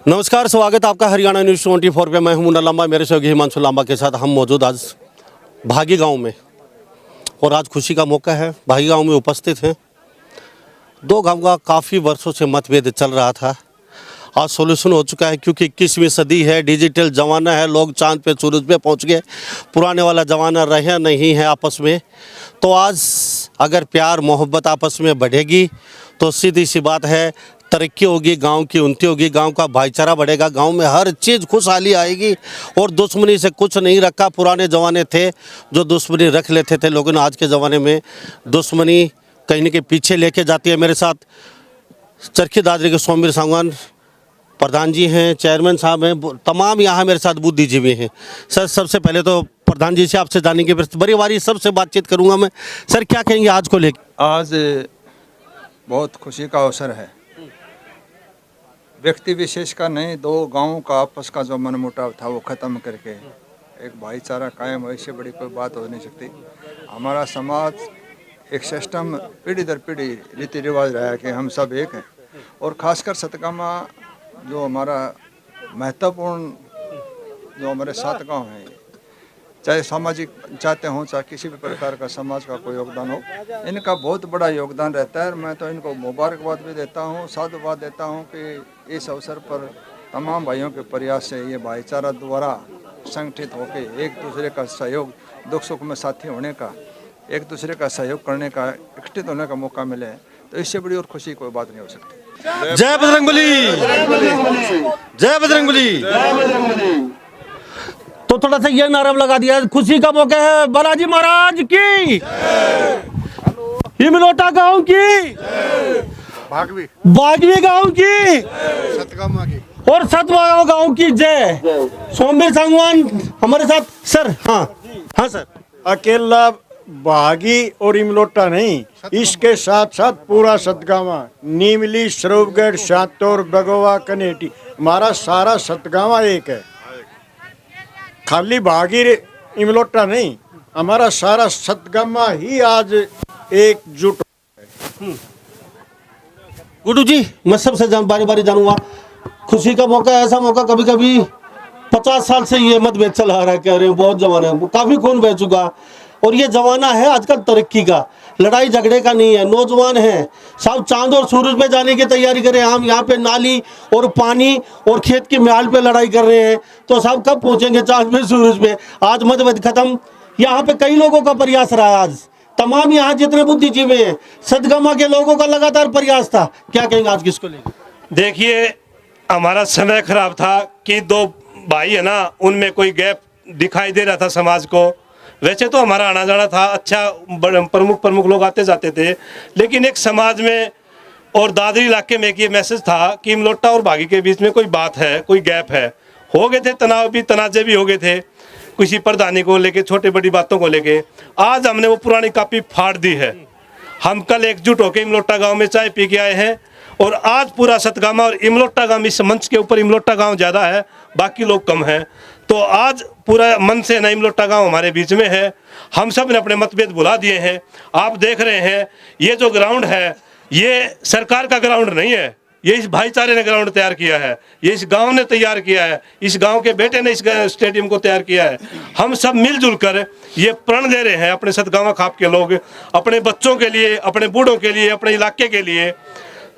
नमस्कार, स्वागत है आपका हरियाणा न्यूज़ 24 पे। मैं हूं मुन्ना लांबा, मेरे सहयोगी हिमांशु लांबा के साथ हम मौजूद आज भागी गांव में, और आज खुशी का मौका है। भागी गांव में उपस्थित हैं। दो गांव का काफ़ी वर्षों से मतभेद चल रहा था, आज सॉल्यूशन हो चुका है, क्योंकि 21वीं सदी है, डिजिटल ज़माना है, लोग चांद पे सूरज पे पहुंच गए। पुराने वाला ज़माना रहा नहीं है आपस में। तो आज अगर प्यार मोहब्बत आपस में बढ़ेगी तो सीधी सी बात है, तरक्की होगी, गांव की उन्नति होगी, गांव का भाईचारा बढ़ेगा, गांव में हर चीज़ खुशहाली आएगी। और दुश्मनी से कुछ नहीं रखा। पुराने ज़माने थे जो दुश्मनी रख लेते थे, लेकिन आज के ज़माने में दुश्मनी कहीं न कहीं पीछे लेके जाती है। मेरे साथ चरखी दादरी के सोमवीर सांगवान प्रधान जी हैं, चेयरमैन साहब हैं, तमाम यहाँ मेरे साथ बुद्धिजीवी हैं। सर, सबसे पहले तो प्रधान जी से आपसे जानेंगे, बड़ी बारी सबसे बातचीत करूँगा मैं। सर, क्या कहेंगे आज को लेकर? आज बहुत खुशी का अवसर है। व्यक्ति विशेष का नहीं, दो गांवों का आपस का जो मनमुटाव था वो ख़त्म करके एक भाईचारा कायम हो, इससे बड़ी कोई बात हो नहीं सकती। हमारा समाज एक सिस्टम पीढ़ी दर पीढ़ी रीति रिवाज रहा है कि हम सब एक हैं। और ख़ासकर सतगामा जो हमारा महत्वपूर्ण जो हमारे 7 गांव हैं, चाहे सामाजिक चाहते हों, चाहे किसी भी प्रकार का समाज का कोई योगदान हो, इनका बहुत बड़ा योगदान रहता है। मैं तो इनको मुबारकबाद भी देता हूँ, साधुवाद देता हूँ कि इस अवसर पर तमाम भाइयों के प्रयास से ये भाईचारा द्वारा संगठित होकर एक दूसरे का सहयोग, दुख सुख में साथी होने का, एक दूसरे का सहयोग करने का, एकत्रित होने का मौका मिले, तो इससे बड़ी और खुशी कोई बात नहीं हो सकती। जय बजरंगबली, जय बजरंगबली। तो थोड़ा सा ये नारा लगा दिया, खुशी का मौका है, बालाजी महाराज की, हिमलोटा गांव की, बागवी गांव की, सतगामा की और सतगामा गांव की जय। सोमवीर सांगवान हमारे साथ। सर, हाँ सर। अकेला बागी और इमलोटा नहीं, इसके साथ साथ पूरा सतगामा, नीमली, सरोवगढ़, शातौर, बगोवा, कनेटी, हमारा सारा सतगामा एक है। खाली बागी इमलोटा नहीं, हमारा सारा सतगामा ही आज एकजुट है। गुड्डू जी, मैं सबसे बारी बारी जानूंगा, खुशी का मौका, ऐसा मौका कभी कभी 50 साल से ये मतभेद चला आ रहा है, कह रहे हो बहुत जमाना, काफी खून बह चुका। और ये जमाना है आजकल तरक्की का, लड़ाई झगड़े का नहीं है। नौजवान हैं सब चांद और सूरज पे जाने की तैयारी कर रहे हैं। हम यहाँ पे नाली और पानी और खेत की म्याल पे लड़ाई कर रहे हैं, तो सब कब पहुँचेंगे चांद पे सूरज पे? आज मतभेद खत्म। यहाँ पे कई लोगों का प्रयास रहा, आज तमाम यहाँ जितने बुद्धिजीवी हैं, सतगामा के लोगों का लगातार प्रयास था। क्या कहेंगे आज किसको लेकर? देखिए, हमारा समय खराब था कि दो भाई है ना, उनमें कोई गैप दिखाई दे रहा था समाज को। वैसे तो हमारा आना जाना था अच्छा, प्रमुख लोग आते जाते थे, लेकिन एक समाज में और दादरी इलाके में एक ये मैसेज था कि इमलोटा और बागी के बीच में कोई बात है, कोई गैप है। हो गए थे तनाजे भी हो गए थे किसी प्रधानी को लेके, छोटी बड़ी बातों को लेके। आज हमने वो पुरानी कापी फाड़ दी है। हम कल एकजुट होकर इमलोटा गांव में चाय पी के आए हैं, और आज पूरा सतगामा और इमलोटा गांव, इस मंच के ऊपर इमलोटा गांव ज़्यादा है, बाकी लोग कम हैं। तो आज पूरा मन से ना इमलोटा गांव हमारे बीच में है। हम सब ने अपने मतभेद भुला दिए हैं। आप देख रहे हैं ये जो ग्राउंड है, ये सरकार का ग्राउंड नहीं है, ये इस भाईचारे ने ग्राउंड तैयार किया है, ये इस गांव ने तैयार किया है, इस गांव के बेटे ने इस स्टेडियम को तैयार किया है। हम सब मिलजुल कर ये प्रण दे रहे हैं, अपने सतगामा खाप के लोग, अपने बच्चों के लिए, अपने बूढ़ों के लिए, अपने इलाके के लिए,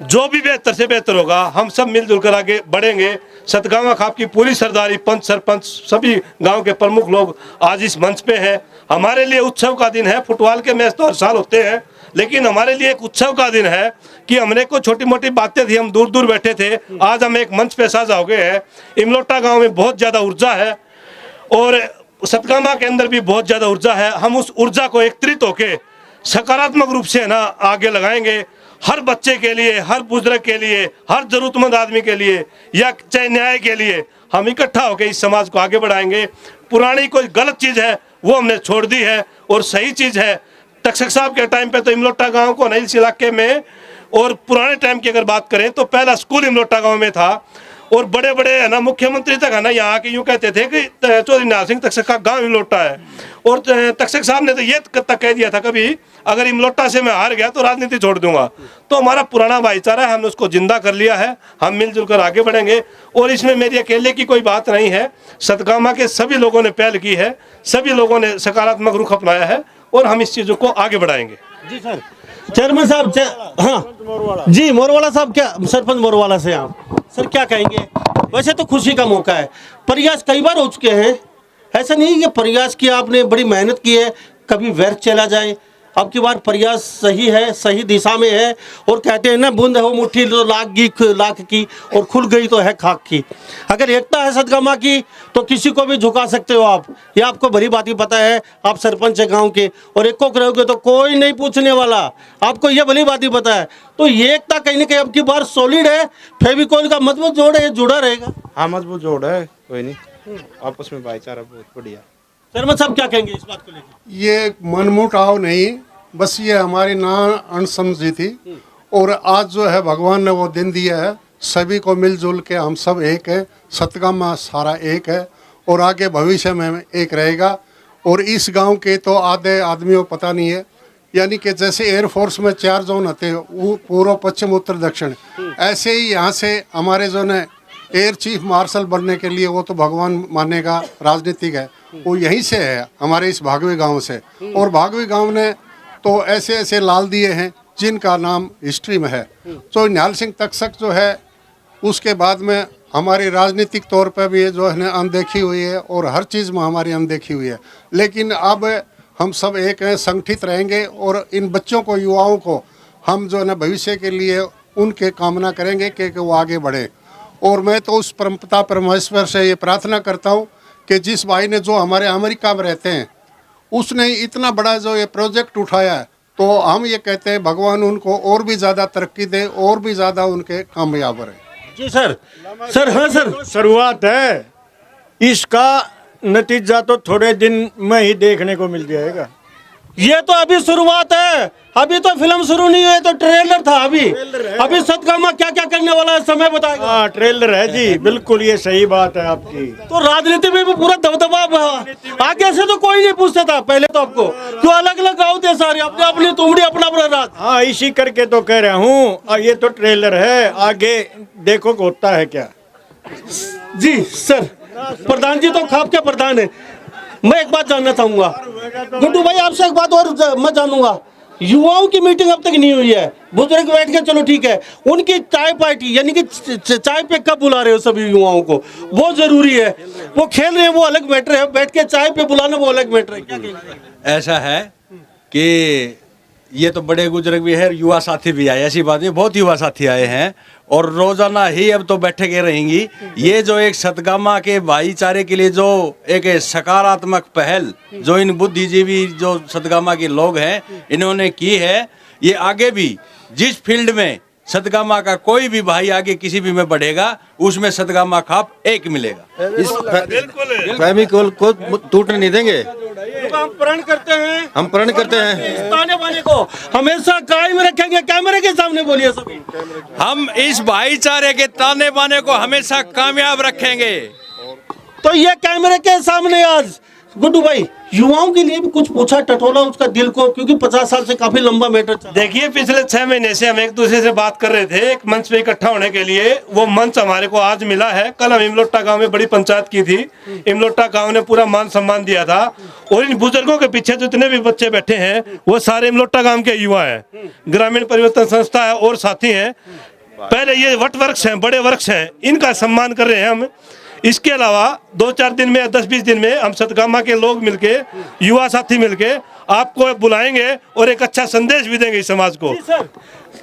जो भी बेहतर से बेहतर होगा, हम सब मिलजुल कर आगे बढ़ेंगे। सतगामा खाप की पूरी सरदारी, पंच, सरपंच, सभी गांव के प्रमुख लोग आज इस मंच पे हैं। हमारे लिए उत्सव का दिन है। फुटबॉल के मैच तो हर साल होते हैं, लेकिन हमारे लिए एक उत्सव का दिन है कि हमने को छोटी मोटी बातें थी, हम दूर दूर बैठे थे, आज हम एक मंच पे साझा हो गए हैं। इमलोटा गाँव में बहुत ज़्यादा ऊर्जा है और सतगामा के अंदर भी बहुत ज़्यादा ऊर्जा है। हम उस ऊर्जा को एकत्रित होकर सकारात्मक रूप से ना आगे लगाएंगे। हर बच्चे के लिए, हर बुजुर्ग के लिए, हर जरूरतमंद आदमी के लिए, या चाहे न्याय के लिए, हम इकट्ठा होकर इस समाज को आगे बढ़ाएंगे। पुरानी कोई गलत चीज़ है वो हमने छोड़ दी है और सही चीज़ है। तक्षक साहब के टाइम पे तो इमलोटा गांव को नहीं, इस इलाके में, और पुराने टाइम की अगर बात करें तो पहला स्कूल इमलोटा गांव में था, और बड़े बड़े है ना मुख्यमंत्री तक है ना यहाँ के यूँ कहते थे कि चौधरी निहाल सिंह तक्षक का गांव इमलोटा है। और तक्षक साहब ने तो ये तक कह दिया था कभी अगर इमलोटा से मैं हार गया तो राजनीति छोड़ दूंगा। तो हमारा पुराना भाईचारा है, हमने उसको जिंदा कर लिया है, हम मिलजुल कर आगे बढ़ेंगे। और इसमें मेरी अकेले की कोई बात नहीं है, सतगामा के सभी लोगों ने पहल की है, सभी लोगों ने सकारात्मक रुख अपनाया है और हम इस चीज़ों को आगे बढ़ाएंगे। जी सर, चेयरमैन साहब, हाँ जी, मोरवाला साहब, क्या सरपंच मोरवाला से आप सर क्या कहेंगे? वैसे तो खुशी का मौका है, प्रयास कई बार हो चुके हैं, ऐसा नहीं है कि प्रयास किया आपने, बड़ी मेहनत की है, कभी व्यर्थ चला जाए। अब की बार प्रयास सही है, सही दिशा में है। और कहते हैं ना, बूंद हो मुट्ठी तो लाख की और खुल गई तो है खाक की। अगर एकता है सतगामा की तो किसी को भी झुका सकते हो आप, ये आपको भली बात ही पता है। आप सरपंच है गांव के और एक को रहोगे तो कोई नहीं पूछने वाला, आपको ये भली बात ही पता है। तो ये एकता कहीं ना कहीं अब की बार सॉलिड है, फेविकोल का मजबूत जोड़ है, जुड़ा रहेगा। हाँ, मजबूत जोड़ है, कोई नहीं, आपस में भाईचारा बहुत बढ़िया। चेयरमैन साहब क्या कहेंगे इस बात को लेकर? ये मनमुटाव नहीं, बस ये हमारी ना अनसमझी थी। और आज जो है भगवान ने वो दिन दिया है, सभी को मिलजुल के हम सब एक है, सतगामा सारा एक है और आगे भविष्य में एक रहेगा। और इस गांव के तो आधे आदमियों को पता नहीं है, यानी कि जैसे एयरफोर्स में 4 जोन होते हैं, वो पूर्व पश्चिम उत्तर दक्षिण, ऐसे ही यहाँ से हमारे जो ने एयर चीफ मार्शल बनने के लिए वो तो भगवान मानेगा, राजनीतिक है, वो यहीं से है, हमारे इस भागवी गांव से। और भागवी गांव ने तो ऐसे ऐसे लाल दिए हैं जिनका नाम हिस्ट्री में है। तो निहाल सिंह तक्षक जो है उसके बाद में हमारी राजनीतिक तौर पर भी जो है अनदेखी हुई है और हर चीज़ में हमारी अनदेखी हुई है। लेकिन अब हम सब एक हैं, संगठित रहेंगे और इन बच्चों को, युवाओं को हम जो है ना भविष्य के लिए उनके कामना करेंगे कि वो आगे बढ़े। और मैं तो उस परमपिता परमेश्वर से ये प्रार्थना करता हूँ कि जिस भाई ने जो हमारे अमेरिका में रहते हैं उसने इतना बड़ा जो ये प्रोजेक्ट उठाया है, तो हम ये कहते हैं भगवान उनको और भी ज़्यादा तरक्की दे और भी ज़्यादा उनके कामयाब रहे। जी सर, सर हाँ सर, शुरुआत है, इसका नतीजा तो थोड़े दिन में ही देखने को मिल जाएगा। ये तो अभी शुरुआत है, अभी तो फिल्म शुरू नहीं हुई, तो ट्रेलर था अभी सतगामा क्या क्या करने वाला है समय बताएगा। हाँ, ट्रेलर है जी, बिल्कुल ये सही बात है आपकी। तो राजनीति में भी पूरा दबदबा, आगे से तो कोई नहीं पूछता था पहले तो आपको, क्यों अलग अलग गाँव थे सारे, अपने अपनी तुमड़ी, अपना अपना राज। हाँ, इसी करके तो कह रहा हूँ, और ये तो ट्रेलर है, आगे देखो होता है क्या। जी सर, प्रधान जी तो खाप के प्रधान है। मैं एक बात जानना चाहूंगा गुड्डू भाई, आपसे एक बात और मैं जानूंगा, युवाओं की मीटिंग अब तक नहीं हुई है, बुजुर्ग बैठ के चलो ठीक है, उनकी चाय पार्टी यानी कि चाय पे कब बुला रहे हो सभी युवाओं को, वो जरूरी है। वो खेल रहे हैं वो अलग मैटर है, बैठ के चाय पे बुलाना वो अलग मैटर है। क्या कहेंगे? ऐसा है कि ये तो बड़े बुजुर्ग भी है, युवा साथी भी आए, ऐसी बात नहीं, बहुत युवा साथी आए हैं और रोजाना ही अब तो बैठे के रहेंगी। ये जो एक सतगामा के भाईचारे के लिए जो एक सकारात्मक पहल जो इन बुद्धिजीवी जो सतगामा के लोग हैं इन्होंने की है, ये आगे भी जिस फील्ड में सतगामा का कोई भी भाई आगे किसी भी में बढ़ेगा उसमें सतगामा खाप एक मिलेगा। इस फेविकोल को टूटने नहीं देंगे। हम प्रण करते हैं, हम प्रण करते हैं ताने बाने को हमेशा कायम रखेंगे। कैमरे के सामने बोलिए सभी, हम इस भाईचारे के ताने बाने को हमेशा कामयाब रखेंगे। तो ये कैमरे के सामने आज गुड्डू भाई युवाओं के लिए भी कुछ पूछा, टटोला उसका दिल को, क्योंकि 50 साल से काफी लंबा मैटर चला। देखिए, पिछले 6 महीने से हम एक दूसरे से बात कर रहे थे एक मंच पे इकट्ठा होने के लिए, वो मंच हमारे को आज मिला है। कल हम इमलोटा गांव में बड़ी पंचायत की थी, इमलोटा गांव ने पूरा मान सम्मान दिया था और इन बुजुर्गों के पीछे जितने भी बच्चे बैठे हैं वो सारे इमलोटा गांव के युवा हैं, ग्रामीण परिवर्तन संस्था है और साथी हैं। पहले ये वट वृक्ष हैं, बड़े वृक्ष हैं, इनका सम्मान कर रहे हैं हम। इसके अलावा 2-4 दिन में या 10-20 दिन में हम सतगामा के लोग मिलके, युवा साथी मिलके आपको बुलाएंगे और एक अच्छा संदेश भी देंगे इस समाज को।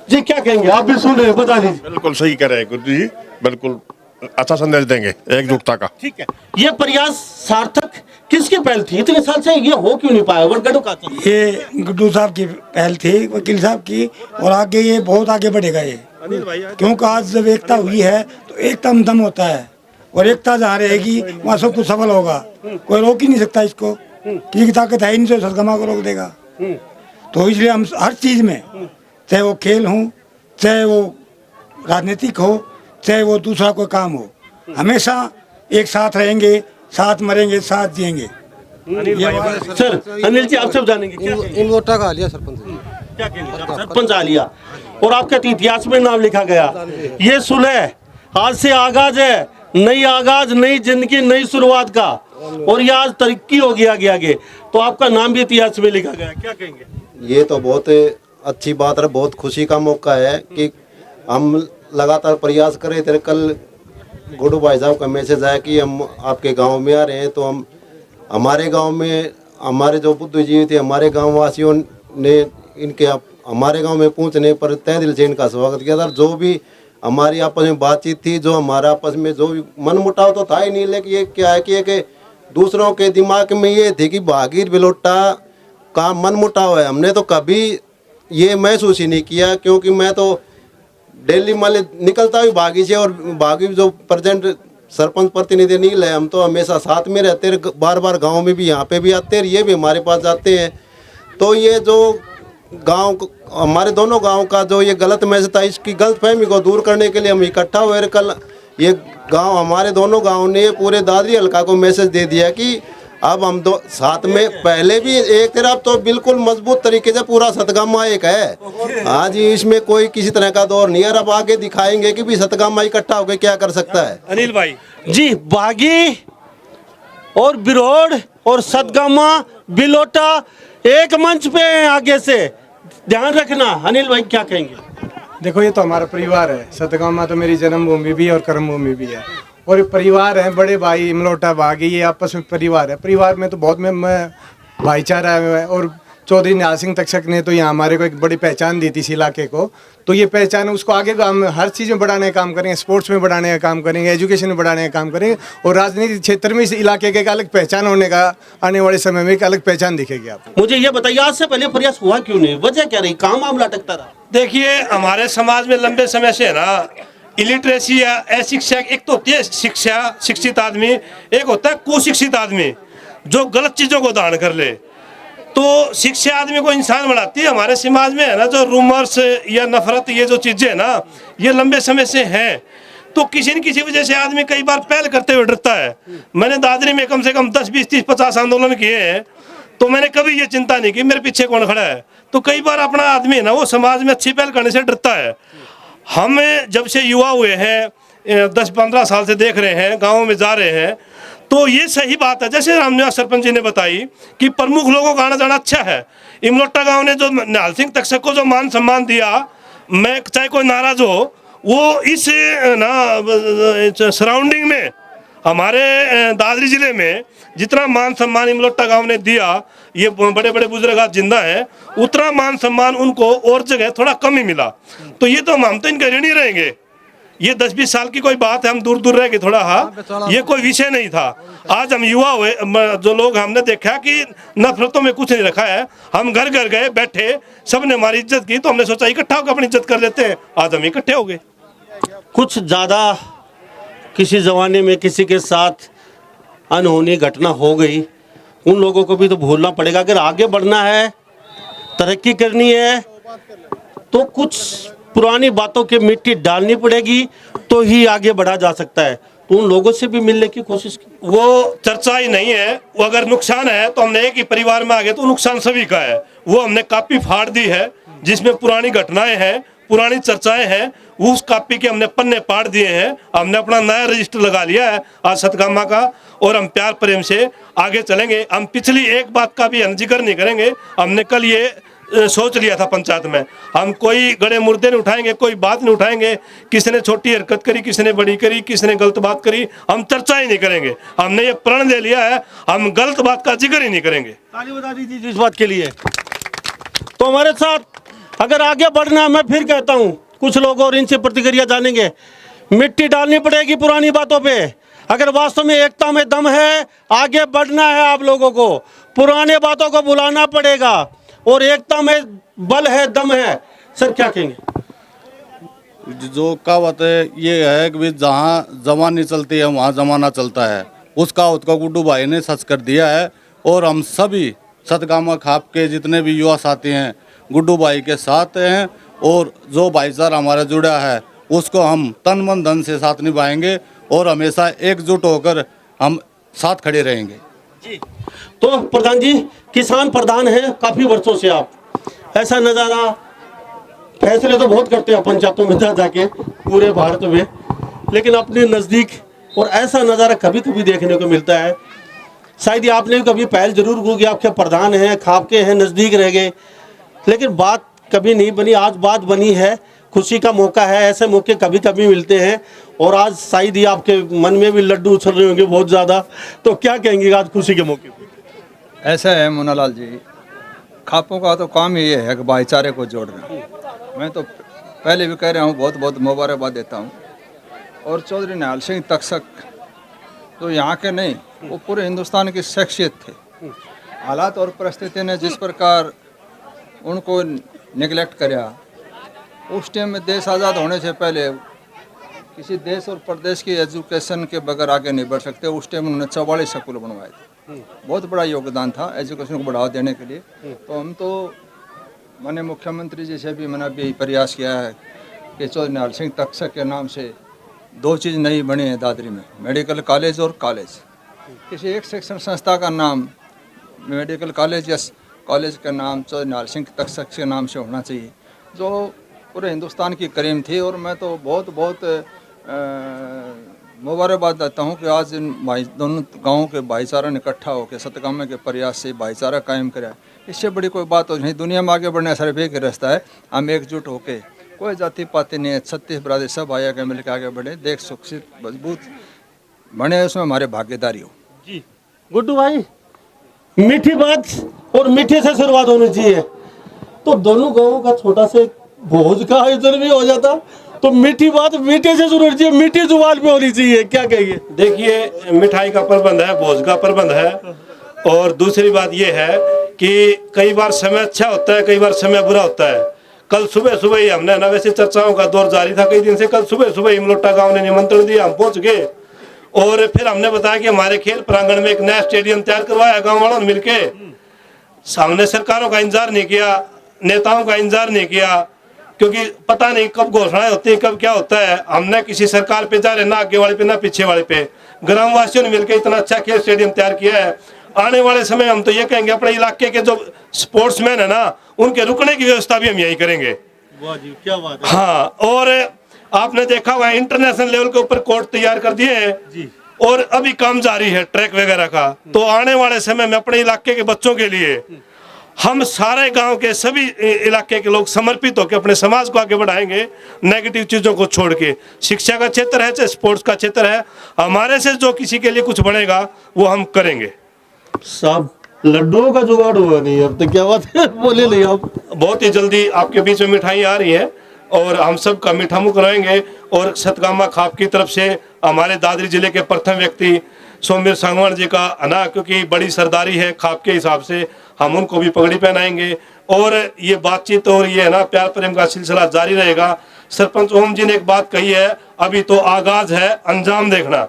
जी क्या कहेंगे, आप भी सुन रहे हैं, बता दीजिए। बिल्कुल सही कह रहे हैं गुड्डू जी, बिल्कुल अच्छा संदेश देंगे एकजुटता का। ठीक है, ये प्रयास सार्थक किसकी पहल थी? इतने साल से ये हो क्यों नहीं पाया? वर्गडू का था ये गुड्डू साहब की पहल थी, वकील साहब की, और आगे ये बहुत आगे बढ़ेगा ये, क्योंकि आज जब एकता हुई है तो एकता में दम होता है और एकता जहाँ रहेगी वहाँ सब कुछ सफल होगा। कोई रोक ही नहीं सकता इसको, क्योंकि ताकत है ही नहीं जो सतगामा को रोक देगा। तो इसलिए हम हर चीज़ में, चाहे वो खेल हो, चाहे वो राजनीतिक हो, चाहे वो दूसरा कोई काम हो, हमेशा एक साथ रहेंगे, साथ मरेंगे, साथ जिएंगे। सर अनिल जी आपसे जानेंगे क्या कहेंगे? इमलोटा का लिया सरपंच जी। क्या कहेंगे आप? सरपंच आ लिया और आपके इतिहास में नाम लिखा गया। ये सुलह आज से आगाज है, नई आगाज, नई जिंदगी, नई शुरुआत का, और ये आज तरक्की होगी आगे, तो आपका नाम भी इतिहास में लिखा गया। क्या कहेंगे? ये तो बहुत अच्छी बात है, बहुत खुशी का मौका है कि हम लगातार प्रयास करें। तेरे कल गुड्डू भाई साहब का मैसेज आया कि हम आपके गांव में आ रहे हैं, तो हम हमारे गांव में हमारे जो बुद्धिजीवी थे, हमारे गांव वासियों ने इनके हमारे गांव में पहुंचने पर तहे दिल से इनका स्वागत किया था। जो भी हमारी आपस में बातचीत थी, जो हमारा आपस में जो भी मनमुटाव तो था ही नहीं, लेकिन ये क्या है कि दूसरों के दिमाग में ये थी कि भागीर बिलोटा का मनमुटाव है। हमने तो कभी ये महसूस ही नहीं किया, क्योंकि मैं तो डेली मान निकलता हुई बागी से, और बागी जो प्रेजेंट सरपंच प्रतिनिधि नील है, हम तो हमेशा साथ में रहते हैं, बार बार गांव में भी यहाँ पे भी आते हैं, ये भी हमारे पास जाते हैं। तो ये जो गांव हमारे दोनों गांव का जो ये गलत मैसेज था, इसकी गलतफहमी को दूर करने के लिए हम इकट्ठा हुए। कल ये गांव हमारे दोनों गांव ने पूरे दादरी हल्का को मैसेज दे दिया कि अब हम दो साथ में, पहले भी एक तरफ तो बिल्कुल मजबूत तरीके से पूरा सतगामा एक है। आज इसमें कोई किसी तरह का दौर नहीं है। अब आगे दिखाएंगे कि भी सतगामा इकट्ठा होकर क्या कर सकता है। अनिल भाई जी, बागी और बिरोड़ और सतगामा बिलोटा एक मंच पे हैं, आगे से ध्यान रखना। अनिल भाई क्या कहेंगे? देखो ये तो हमारा परिवार है। सतगामा तो मेरी जन्मभूमि भी है और कर्मभूमि भी है, और ये परिवार है। बड़े भाई इमलोटा बागी, ये आपस में परिवार है। परिवार में तो बहुत में भाईचारा है, और चौधरी निहाल सिंह तक्षक ने तो यहाँ हमारे को एक बड़ी पहचान दी थी इस इलाके को। तो ये पहचान उसको आगे हम हर चीज़ में बढ़ाने का काम करेंगे, स्पोर्ट्स में बढ़ाने का काम करेंगे, एजुकेशन में बढ़ाने का काम करेंगे, और राजनीतिक क्षेत्र में इस इलाके के एक अलग पहचान होने का आने वाले समय में एक अलग पहचान दिखेगी आपको। मुझे ये बताइए, आज से पहले प्रयास हुआ क्यों नहीं? वजह क्या रही? कहाँ मामला अटकता रहा? देखिए, हमारे समाज में लंबे समय से है ना इलिटरेसी या अशिक्षा, एक तो होती है शिक्षा, शिक्षित आदमी, एक होता है कुशिक्षित आदमी जो गलत चीज़ों को धारण कर ले। तो शिक्षा आदमी को इंसान बनाती है। हमारे समाज में है ना जो रूमर्स या नफरत, ये जो चीज़ें है ना, ये लंबे समय से हैं। तो किसी न किसी वजह से आदमी कई बार पहल करते हुए डरता है। मैंने दादरी में कम से कम 10, 20, 30, 50 आंदोलन किए हैं, तो मैंने कभी ये चिंता नहीं की मेरे पीछे कौन खड़ा है। तो कई बार अपना आदमी है ना वो समाज में अच्छी पहल करने से डरता है। हम जब से युवा हुए हैं, 10-15 साल से देख रहे हैं, गाँव में जा रहे हैं, तो ये सही बात है। जैसे रामनिवास सरपंच जी ने बताई कि प्रमुख लोगों का आना जाना अच्छा है। इमलोटा गांव ने जो निहाल सिंह तक्षक को जो मान सम्मान दिया, मैं चाहे कोई नाराज हो, वो इस ना सराउंडिंग में हमारे दादरी जिले में जितना मान सम्मान इमलोटा गांव ने दिया, ये बड़े बड़े बुजुर्ग आज जिंदा हैं, उतना मान सम्मान उनको और जगह थोड़ा कम ही मिला। तो ये तो हम तो इनके ऋणी रहेंगे। ये 10-20 साल की कोई बात है, हम दूर दूर रह गए थोड़ा, हाँ ये कोई विषय नहीं था। आज हम युवा हुए, जो लोग हमने देखा कि नफरतों में कुछ नहीं रखा है। हम घर घर गए, बैठे, सबने हमारी इज्जत की, तो हमने सोचा इकट्ठा होकर अपनी इज्जत कर लेते हैं। आज हम इकट्ठे हो गए। कुछ ज़्यादा किसी ज़माने में किसी के साथ अनहोनी घटना हो गई, उन लोगों को भी तो भूलना पड़ेगा। अगर आगे बढ़ना है, तरक्की करनी है, तो कुछ पुरानी बातों की मिट्टी डालनी पड़ेगी, तो ही आगे बढ़ा जा सकता है। तो उन लोगों से भी मिलने की कोशिश की। वो चर्चा ही नहीं है। वो अगर नुकसान है तो हमने एक ही परिवार में आ गए, तो नुकसान सभी का है। वो हमने कापी फाड़ दी है जिसमें पुरानी घटनाएं हैं, पुरानी चर्चाएं हैं, उस कापी के हमने पन्ने पाड़ दिए हैं। हमने अपना नया रजिस्टर लगा लिया है आज सतगामा का, और हम प्यार प्रेम से आगे चलेंगे। हम पिछली एक बात का भी जिक्र नहीं करेंगे। हमने कल ये सोच लिया था पंचायत में, हम कोई गड़े मुर्दे नहीं उठाएंगे, कोई बात नहीं उठाएंगे। किसने छोटी हरकत करी, किसने बड़ी करी, किसने गलत बात करी, हम चर्चा ही नहीं करेंगे। हमने ये प्रण ले लिया है, हम गलत बात का जिक्र ही नहीं करेंगे। ताली बता दीजिए इस बात के लिए। तो हमारे साथ अगर आगे बढ़ना, मैं फिर कहता हूँ, कुछ लोग और इनसे प्रतिक्रिया जानेंगे। मिट्टी डालनी पड़ेगी पुरानी बातों पे। अगर वास्तव में एकता में दम है, आगे बढ़ना है, आप लोगों को पुराने बातों को भुलाना पड़ेगा, और एकता में बल है, दम है। सर क्या कहेंगे? जो कहावत है ये है कि जहाँ जमानी चलती है वहाँ जमाना चलता है। उस कहावत को गुड्डू भाई ने सच कर दिया है, और हम सभी सतगामा खाप के जितने भी युवा साथी हैं गुड्डू भाई के साथ हैं, और जो भाईचारा हमारा जुड़ा है उसको हम तन मन धन से साथ निभाएंगे। और हमेशा एकजुट होकर हम साथ खड़े रहेंगे। जी, तो प्रधान जी, किसान प्रधान हैं काफ़ी वर्षों से आप, ऐसा नज़ारा, फैसले तो बहुत करते हैं पंचायतों में जा जाके पूरे भारत में, लेकिन अपने नज़दीक और ऐसा नज़ारा कभी कभी देखने को मिलता है। शायद ये आपने भी कभी पहल जरूर की, आपके प्रधान हैं, खापके हैं, नज़दीक रह गए, लेकिन बात कभी नहीं बनी। आज बात बनी है, खुशी का मौका है, ऐसे मौके कभी कभी मिलते हैं, और आज शायद ही आपके मन में भी लड्डू उछल रहे होंगे बहुत ज़्यादा, तो क्या कहेंगे आज खुशी के मौके पर? ऐसा है मुन्नालाल जी, खापों का तो काम ही ये है कि भाईचारे को जोड़ना। मैं तो पहले भी कह रहा हूँ, बहुत बहुत मुबारकबाद देता हूँ। और चौधरी निहाल सिंह तक्षक तो यहाँ के नहीं, वो पूरे हिंदुस्तान की शख्सियत थे। हालात और परिस्थिति ने जिस प्रकार उनको निगलेक्ट कराया, उस टाइम में देश आज़ाद होने से पहले किसी देश और प्रदेश की एजुकेशन के बगैर आगे नहीं बढ़ सकते। उस टाइम उन्होंने 44 स्कूल बनवाए थे, बहुत बड़ा योगदान था एजुकेशन को बढ़ावा देने के लिए। तो हम तो मैंने मुख्यमंत्री जी से भी मैंने भी प्रयास किया है कि चौधरी निहाल सिंह तक्षक के नाम से 2 चीज़ नई बनी है दादरी में, मेडिकल कॉलेज और कॉलेज। किसी एक शिक्षण संस्था का नाम मेडिकल कॉलेज या कॉलेज का नाम चौधरी निहाल सिंह तक्षक के नाम से होना चाहिए, जो पूरे हिंदुस्तान की करीम थी। और मैं तो बहुत बहुत मुबारकबाद देता हूँ कि आज इन दोनों गाँवों के भाईचारा ने इकट्ठा होकर सतगामा के प्रयास से भाईचारा कायम करा। इससे बड़ी कोई बात हो नहीं। दुनिया में आगे बढ़ने सिर्फ एक ही रास्ता है, हम एकजुट होकर, कोई जाति पाति नहीं है, 36 बरादरी सब आया के मिलकर आगे बढ़े, देख सुरक्षित मजबूत बने, उसमें हमारे भागीदारी हो। जी गुड्डू भाई, मीठी बात और मीठे से शुरुआत होनी चाहिए, तो दोनों गाँवों का छोटा से भोज का आयोजन भी हो जाता, तो मीठी बात मीठे से शुरू होनी चाहिए, मीठी जुबान पे होनी चाहिए, क्या कहिए? देखिए, मिठाई का प्रबंध है, भोज का प्रबंध है, और दूसरी बात ये है कि कई बार समय अच्छा होता है, कई बार समय बुरा होता है। कल सुबह सुबह ही हमने ना, वैसे चर्चाओं का दौर जारी था कई दिन से, कल सुबह सुबह ही मलोटा गांव ने निमंत्रण दिया, हम पहुंच गए, और फिर हमने बताया कि हमारे खेल प्रांगण में एक नया स्टेडियम तैयार करवाया गांव वालों ने मिलके। सामने सरकारों का इंतजार नहीं किया, नेताओं का इंतजार नहीं किया, क्योंकि पता नहीं कब घोषणाएं होती है, कब क्या होता है। हमने किसी सरकार पे जा रहे, ना आगे वाले पे ना पीछे वाले पे, ग्रामवासियों ने मिलकर इतना अच्छा खेल स्टेडियम तैयार किया है। आने वाले समय हम तो ये कहेंगे, अपने इलाके के जो स्पोर्ट्समैन है ना, उनके रुकने की व्यवस्था भी हम यही करेंगे। वाह जी, क्या बात है। हाँ, और आपने देखा हुआ इंटरनेशनल लेवल के ऊपर कोर्ट तैयार कर दिए हैं जी, और अभी काम जारी है ट्रैक वगैरह का। तो आने वाले समय में अपने इलाके के बच्चों के लिए हम सारे गांव के सभी इलाके के लोग समर्पित होकर अपने समाज को आगे बढ़ाएंगे, नेगेटिव चीज़ों को छोड़ के। शिक्षा का क्षेत्र है, चाहे स्पोर्ट्स का क्षेत्र है, हमारे से जो किसी के लिए कुछ बनेगा वो हम करेंगे। साहब, लड्डुओं का जुगाड़ हुआ नहीं अब तो, क्या बात है, बोले नहीं आप। बहुत ही जल्दी आपके बीच में मिठाई आ रही है, और हम सब का मीठा मुँह कराएंगे। और सतगामा खाप की तरफ से हमारे दादरी जिले के प्रथम व्यक्ति सोमेर सांगवान जी का ना, क्योंकि बड़ी सरदारी है खाप के हिसाब से, हम उनको भी पगड़ी पहनाएंगे, और ये बातचीत और ये है ना प्यार प्रेम का सिलसिला जारी रहेगा। सरपंच ओम जी ने एक बात कही है, अभी तो आगाज है, अंजाम देखना।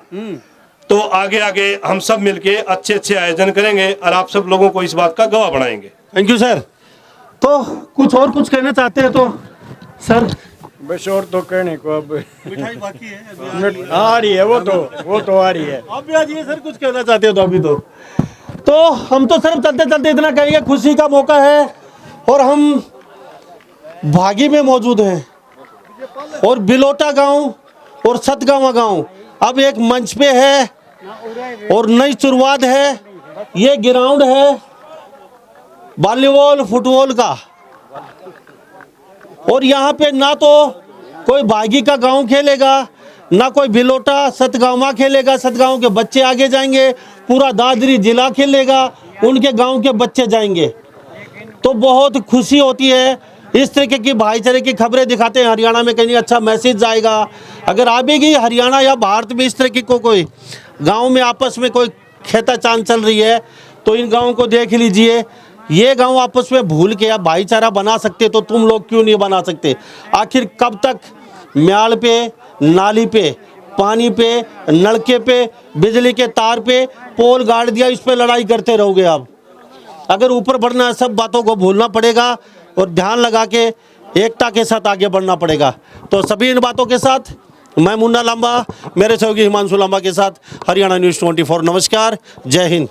तो आगे आगे हम सब मिलके अच्छे अच्छे आयोजन करेंगे, और आप सब लोगों को इस बात का गवाह बनाएंगे। Thank you sir. तो कुछ और कुछ कहना चाहते हैं तो सर? बस और तो कहने को अब मिठाई बाकी है, आ रही है, वो तो आ रही है। आप भी आज ये सर कुछ कहना चाहते हो तो अभी तो हम तो सिर्फ चलते चलते इतना कहेंगे, खुशी का मौका है और हम भागी में मौजूद हैं, और बिलोटा गांव और सतगामा गांव अब एक मंच पे है और नई शुरुआत है। ये ग्राउंड है वॉलीबॉल फुटबॉल का, और यहाँ पे ना तो कोई भागी का गांव खेलेगा, ना कोई बिलोटा सतगामा खेलेगा, सतगांव के बच्चे आगे जाएंगे, पूरा दादरी जिला खेलेगा, उनके गांव के बच्चे जाएंगे। तो बहुत खुशी होती है, इस तरीके की भाईचारे की खबरें दिखाते हैं। हरियाणा में कहीं अच्छा मैसेज जाएगा, अगर आएगी हरियाणा या भारत में इस तरीके को कोई गांव में आपस में कोई खेताचान चल रही है, तो इन गाँवों को देख लीजिए। ये गांव आपस में भूल के आप भाईचारा बना सकते, तो तुम लोग क्यों नहीं बना सकते? आखिर कब तक म्याल पे, नाली पे, पानी पे, नलके पे, बिजली के तार पे पोल गाड़ दिया, इस पे लड़ाई करते रहोगे आप? अगर ऊपर बढ़ना है, सब बातों को भूलना पड़ेगा और ध्यान लगा के एकता के साथ आगे बढ़ना पड़ेगा। तो सभी इन बातों के साथ मैं मुन्ना लांबा, मेरे सहयोगी हिमांशु लांबा के साथ हरियाणा न्यूज़ 24। नमस्कार, जय हिंद।